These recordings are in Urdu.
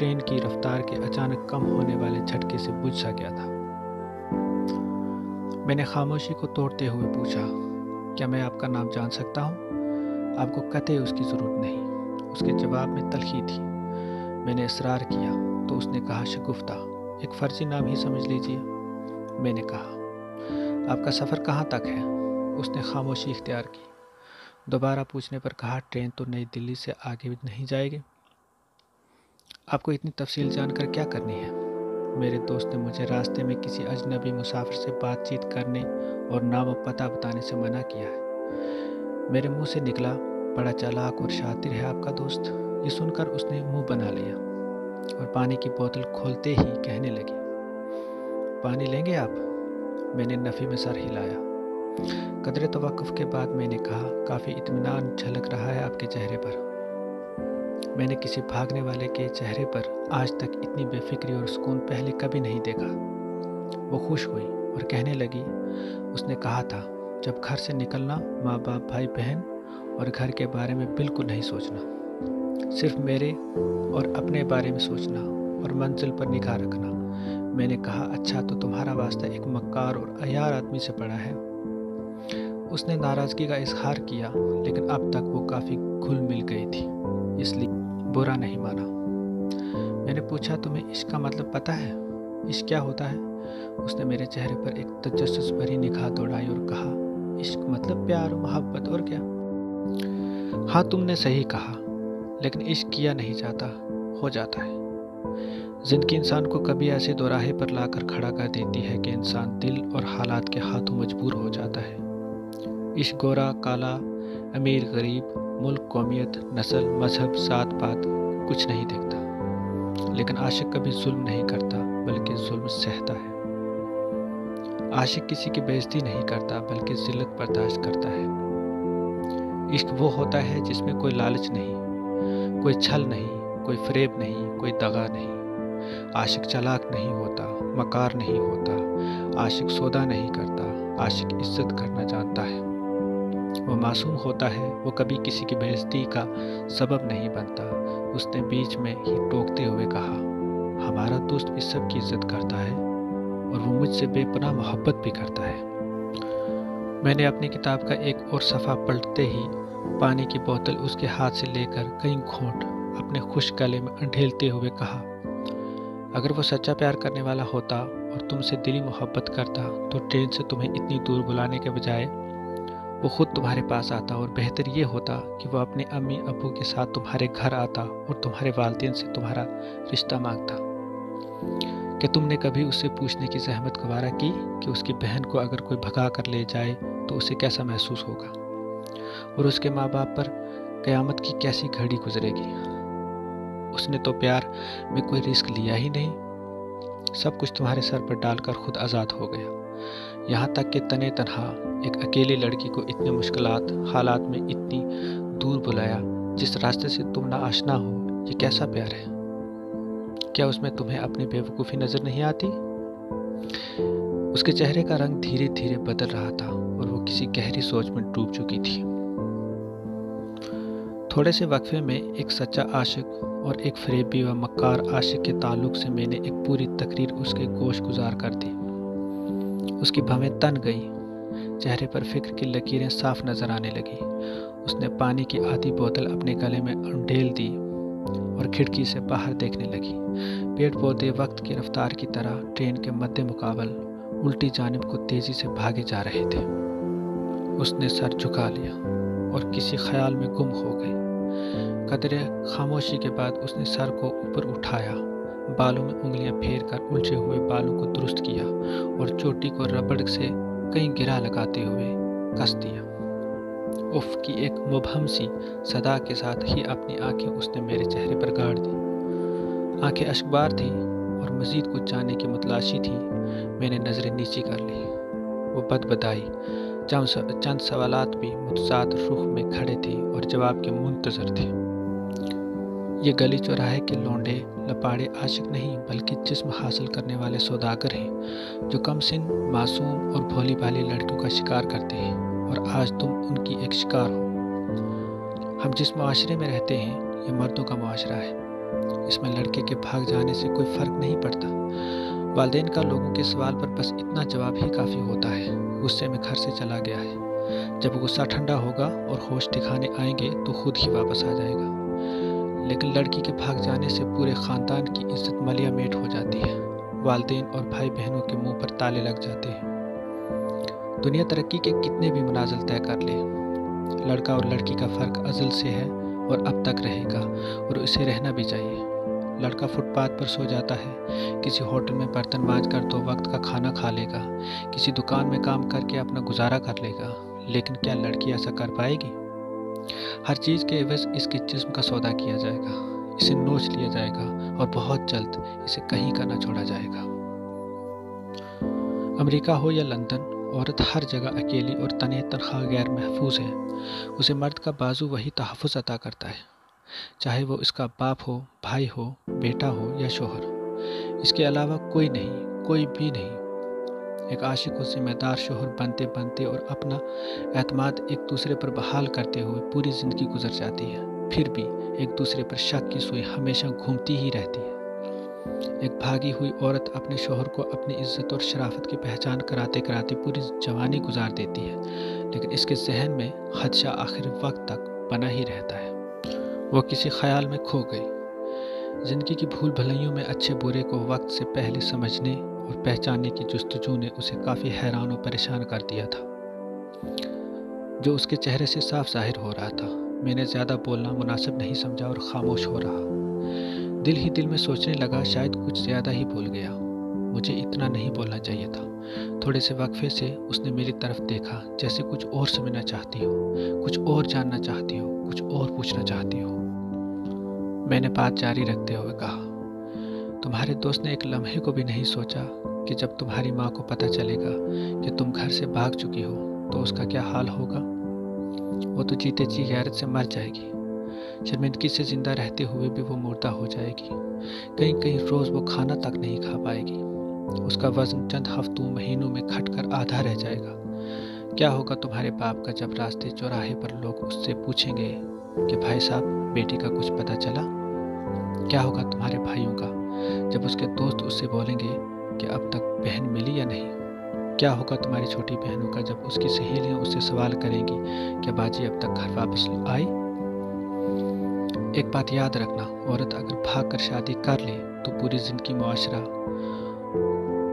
ٹرین کی رفتار کے اچانک کم ہونے والے جھٹکے سے بجھ سا گیا تھا۔ میں نے خاموشی کو توڑتے ہوئے پوچھا، کیا میں آپ کا نام جان سکتا ہوں؟ آپ کو قطعی اس کی ضرورت نہیں۔ اس کے جواب میں تلخی تھی۔ میں نے اصرار کیا تو اس نے کہا، شگفتہ، ایک فرضی نام ہی سمجھ لیجیے۔ میں نے کہا، آپ کا سفر کہاں تک ہے؟ اس نے خاموشی اختیار کی۔ دوبارہ پوچھنے پر کہا، ٹرین تو نئی دلی سے آگے نہیں جائے گی۔ آپ کو اتنی تفصیل جان کر کیا کرنی ہے؟ میرے دوست نے مجھے راستے میں کسی اجنبی مسافر سے بات چیت کرنے اور نام و پتہ بتانے سے منع کیا ہے۔ میرے منہ سے نکلا، بڑا چالاک اور شاطر ہے آپ کا دوست۔ یہ سن کر اس نے منہ بنا لیا اور پانی کی بوتل کھولتے ہی کہنے لگی، پانی لیں گے آپ؟ میں نے نفی میں سر ہلایا۔ قدرے توقف کے بعد میں نے کہا، کافی اطمینان جھلک رہا ہے آپ کے چہرے پر۔ میں نے کسی بھاگنے والے کے چہرے پر آج تک اتنی بے فکری اور سکون پہلے کبھی نہیں دیکھا۔ وہ خوش ہوئی اور کہنے لگی، اس نے کہا تھا، جب گھر سے نکلنا ماں باپ بھائی بہن اور گھر کے بارے میں بالکل نہیں سوچنا، صرف میرے اور اپنے بارے میں سوچنا اور منزل پر نگاہ رکھنا۔ میں نے کہا، اچھا تو تمہارا واسطہ ایک مکار اور عیار آدمی سے پڑا ہے۔ اس نے ناراضگی کا اظہار کیا، لیکن اب تک وہ کافی گھل مل گئی تھی، اس لیے برا نہیں مانا۔ میں نے پوچھا، تمہیں عشق کا مطلب پتہ ہے؟ عشق کیا ہوتا ہے؟ اس نے میرے چہرے پر ایک تجسس بھری نگاہ دوڑائی اور کہا، عشق مطلب پیار و محبت، اور کیا؟ ہاں، تم نے صحیح کہا، لیکن عشق کیا نہیں جاتا، ہو جاتا ہے۔ زندگی انسان کو کبھی ایسے دوراہے پر لا کر کھڑا کر دیتی ہے کہ انسان دل اور حالات کے ہاتھوں مجبور ہو جاتا ہے۔ عشق گورا کالا، امیر غریب، ملک قومیت، نسل مذہب ذات پات کچھ نہیں دیکھتا، لیکن عاشق کبھی ظلم نہیں کرتا بلکہ ظلم سہتا ہے۔ عاشق کسی کی بے عزتی نہیں کرتا بلکہ ذلت برداشت کرتا ہے۔ عشق وہ ہوتا ہے جس میں کوئی لالچ نہیں، کوئی چھل نہیں، کوئی فریب نہیں، کوئی دغا نہیں۔ عاشق چالاک نہیں ہوتا، مکار نہیں ہوتا، عاشق سودا نہیں کرتا، عاشق عزت کرنا جانتا ہے۔ وہ معصوم ہوتا ہے، وہ کبھی کسی کی بے عزتی کا سبب نہیں بنتا۔ اس نے بیچ میں ہی ٹوکتے ہوئے کہا، ہمارا دوست بھی سب کی عزت کرتا ہے اور وہ مجھ سے بے پناہ محبت بھی کرتا ہے۔ میں نے اپنی کتاب کا ایک اور صفحہ پلٹتے ہی پانی کی بوتل اس کے ہاتھ سے لے کر کئی گھونٹ اپنے خشک گلے میں انڈھیلتے ہوئے کہا، اگر وہ سچا پیار کرنے والا ہوتا اور تم سے دلی محبت کرتا تو ٹرین سے تمہیں اتنی دور بلانے کے بجائے وہ خود تمہارے پاس آتا، اور بہتر یہ ہوتا کہ وہ اپنے امی ابو کے ساتھ تمہارے گھر آتا اور تمہارے والدین سے تمہارا رشتہ مانگتا۔ کہ تم نے کبھی اس سے پوچھنے کی زحمت گوارا کی کہ اس کی بہن کو اگر کوئی بھگا کر لے جائے تو اسے کیسا محسوس ہوگا، اور اس کے ماں باپ پر قیامت کی کیسی گھڑی گزرے گی؟ اس نے تو پیار میں کوئی رسک لیا ہی نہیں، سب کچھ تمہارے سر پر ڈال کر خود آزاد ہو گیا، یہاں تک کہ تنے تنہا ایک اکیلی لڑکی کو اتنے مشکلات حالات میں اتنی دور بلایا جس راستے سے تم نہ آشنا ہو۔ یہ کیسا پیار ہے؟ کیا اس میں تمہیں اپنی بے وقوفی نظر نہیں آتی؟ اس کے چہرے کا رنگ دھیرے دھیرے بدل رہا تھا اور وہ کسی گہری سوچ میں ڈوب چکی تھی۔ تھوڑے سے وقفے میں ایک سچا عاشق اور ایک فریبی و مکار عاشق کے تعلق سے میں نے ایک پوری تقریر اس کے گوش گزار کر دی۔ اس کی بھویں تن گئی، چہرے پر فکر کی لکیریں صاف نظر آنے لگی۔ اس نے پانی کی آدھی بوتل اپنے گلے میں انڈیل دی اور کھڑکی سے باہر دیکھنے لگی۔ پیڑ پودے وقت کی رفتار کی طرح ٹرین کے مد مقابل الٹی جانب کو تیزی سے بھاگے جا رہے تھے۔ اس نے سر جھکا لیا اور کسی خیال میں گم ہو گئی۔ قدرے خاموشی کے بعد اس نے سر کو اوپر اٹھایا، بالوں میں انگلیاں پھیر کر الجھے ہوئے بالوں کو درست کیا اور چوٹی کو ربڑ سے کہیں گرا لگاتے ہوئے کس دیا۔ اف کی ایک مبہم سی صدا کے ساتھ ہی اپنی آنکھیں اس نے میرے چہرے پر گاڑ دی۔ آنکھیں اشکبار تھیں اور مزید کچھ جاننے کی متلاشی تھی۔ میں نے نظریں نیچی کر لی۔ وہ بدبدائی چند سوالات بھی متضاد رخ میں کھڑے تھے اور جواب کے منتظر تھے۔ یہ گلی چوراہے کے لونڈے لپاڑے عاشق نہیں بلکہ جسم حاصل کرنے والے سوداگر ہیں، جو کم سن معصوم اور بھولی بھالی لڑکیوں کا شکار کرتے ہیں، اور آج تم ان کی ایک شکار ہو۔ ہم جس معاشرے میں رہتے ہیں یہ مردوں کا معاشرہ ہے، اس میں لڑکے کے بھاگ جانے سے کوئی فرق نہیں پڑتا۔ والدین کا لوگوں کے سوال پر بس اتنا جواب ہی کافی ہوتا ہے، غصے میں گھر سے چلا گیا ہے۔ جب غصہ ٹھنڈا ہوگا اور ہوش ٹھکانے آئیں گے تو خود ہی واپس آ جائے گا۔ لیکن لڑکی کے بھاگ جانے سے پورے خاندان کی عزت ملیا میٹ ہو جاتی ہے، والدین اور بھائی بہنوں کے منہ پر تالے لگ جاتے ہیں۔ دنیا ترقی کے کتنے بھی منازل طے کر لے، لڑکا اور لڑکی کا فرق ازل سے ہے اور اب تک رہے گا، اور اسے رہنا بھی چاہیے۔ لڑکا فٹ پاتھ پر سو جاتا ہے، کسی ہوٹل میں برتن مانج کر 2 وقت کا کھانا کھا لے گا، کسی دکان میں کام کر کے اپنا گزارا کر لے گا، لیکن کیا لڑکی ایسا کر پائے گی؟ ہر چیز کے عوض اس کے جسم کا سودا کیا جائے گا، اسے نوچ لیا جائے گا اور بہت جلد اسے کہیں کا نہ چھوڑا جائے گا۔ امریکہ ہو یا لندن، عورت ہر جگہ اکیلی اور تنہا غیر محفوظ ہے۔ اسے مرد کا بازو وہی تحفظ عطا کرتا ہے، چاہے وہ اس کا باپ ہو، بھائی ہو، بیٹا ہو یا شوہر۔ اس کے علاوہ کوئی نہیں، کوئی بھی نہیں۔ ایک عاشق و ذمہ دار شوہر بنتے بنتے اور اپنا اعتماد ایک دوسرے پر بحال کرتے ہوئے پوری زندگی گزر جاتی ہے، پھر بھی ایک دوسرے پر شک کی سوئی ہمیشہ گھومتی ہی رہتی ہے۔ ایک بھاگی ہوئی عورت اپنے شوہر کو اپنی عزت اور شرافت کی پہچان کراتے کراتے پوری جوانی گزار دیتی ہے، لیکن اس کے ذہن میں خدشہ آخر وقت تک بنا ہی رہتا ہے۔ وہ کسی خیال میں کھو گئی۔ زندگی کی بھول بھلائیوں میں اچھے برے کو وقت سے پہلے سمجھنے اور پہچاننے کی جستجو نے اسے کافی حیران و پریشان کر دیا تھا، جو اس کے چہرے سے صاف ظاہر ہو رہا تھا۔ میں نے زیادہ بولنا مناسب نہیں سمجھا اور خاموش ہو رہا۔ دل ہی دل میں سوچنے لگا، شاید کچھ زیادہ ہی بول گیا، مجھے اتنا نہیں بولنا چاہیے تھا۔ تھوڑے سے وقفے سے اس نے میری طرف دیکھا، جیسے کچھ اور سمجھنا چاہتی ہو، کچھ اور جاننا چاہتی ہو، کچھ اور پوچھنا چاہتی ہو۔ میں نے بات جاری رکھتے ہوئے کہا، تمہارے دوست نے ایک لمحے کو بھی نہیں سوچا کہ جب تمہاری ماں کو پتہ چلے گا کہ تم گھر سے بھاگ چکی ہو تو اس کا کیا حال ہوگا؟ وہ تو جیتے جی غیرت سے مر جائے گی، شرمندگی سے زندہ رہتے ہوئے بھی وہ مردہ ہو جائے گی، کئی روز وہ کھانا تک نہیں کھا پائے گی، اس کا وزن چند ہفتوں مہینوں میں گھٹ کر آدھا رہ جائے گا۔ کیا ہوگا تمہارے باپ کا جب راستے چوراہے پر لوگ اس سے پوچھیں گے کہ بھائی صاحب بیٹی کا کچھ پتہ چلا؟ کیا ہوگا تمہارے بھائیوں کا جب اس کے دوست اس سے بولیں گے کہ اب تک بہن ملی یا نہیں؟ کیا ہوگا تمہاری چھوٹی بہنوں کا جب اس کی سہیلیاں اس سے سوال کریں گی کہ باجی اب تک گھر واپس آئی؟ ایک بات یاد رکھنا، عورت اگر بھاگ کر شادی کر لے تو پوری زندگی معاشرہ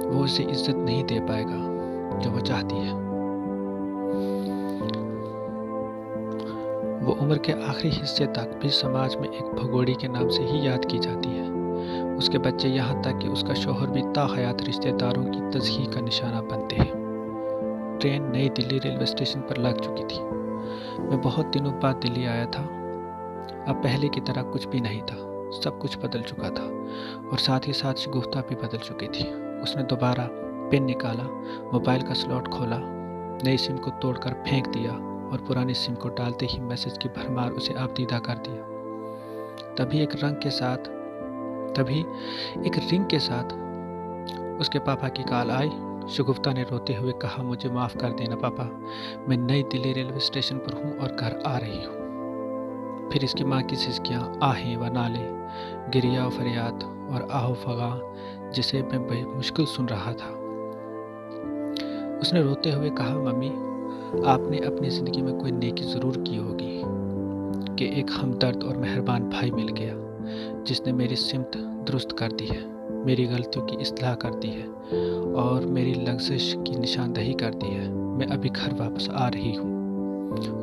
وہ اسے عزت نہیں دے پائے گا جو وہ چاہتی ہے۔ وہ عمر کے آخری حصے تک بھی سماج میں ایک بھگوڑی کے نام سے ہی یاد کی جاتی ہے۔ اس کے بچے یہاں تک کہ اس کا شوہر بھی تا حیات رشتہ داروں کی تضحیک کا نشانہ بنتے ہیں۔ ٹرین نئی دلی ریلوے اسٹیشن پر لگ چکی تھی۔ میں بہت دنوں بعد دلی آیا تھا۔ اب پہلے کی طرح کچھ بھی نہیں تھا، سب کچھ بدل چکا تھا، اور ساتھ ہی ساتھ شگفتہ بھی بدل چکی تھی۔ اس نے دوبارہ پن نکالا، موبائل کا سلاٹ کھولا، نئی سم کو توڑ کر پھینک دیا اور پرانی سم کو ڈالتے ہی میسج کی بھرمار اسے آبدیدہ کر دیا۔ تبھی ایک رنگ کے ساتھ اس کے پاپا کی کال آئی۔ شگفتہ نے روتے ہوئے کہا، مجھے معاف کر دینا پاپا، میں نئی دلی ریلوے اسٹیشن پر ہوں اور گھر آ رہی ہوں۔ پھر اس کی ماں کی سسکیاں، آہیں و نالے، گریہ و فریاد اور آہ و فغاں جسے میں بے مشکل سن رہا تھا۔ اس نے روتے ہوئے کہا، ممی آپ نے اپنی زندگی میں کوئی نیکی ضرور کی ہوگی کہ ایک ہمدرد اور مہربان بھائی مل گیا جس نے میری سمت درست کر دی ہے، میری غلطیوں کی اصلاح کر دی ہے اور میری لغزش کی نشاندہی کر دی ہے۔ میں ابھی گھر واپس آ رہی ہوں۔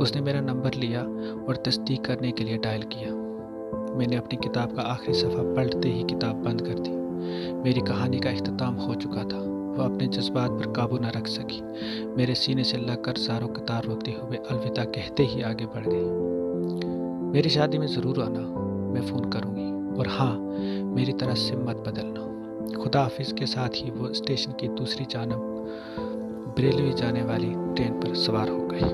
اس نے میرا نمبر لیا اور تصدیق کرنے کے لیے ڈائل کیا۔ میں نے اپنی کتاب کا آخری صفحہ پلٹتے ہی کتاب بند کر دی۔ میری کہانی کا اختتام ہو چکا تھا۔ وہ اپنے جذبات پر قابو نہ رکھ سکی، میرے سینے سے لگ کر زاروں قطار روتے ہوئے الوداع کہتے ہی آگے بڑھ گئی۔ میری شادی میں ضرور آنا، میں فون کروں گی، اور ہاں میری طرح سے مت بدلنا۔ خدا حافظ کے ساتھ ہی وہ اسٹیشن کی دوسری جانب بریلوی جانے والی ٹرین پر سوار ہو گئی۔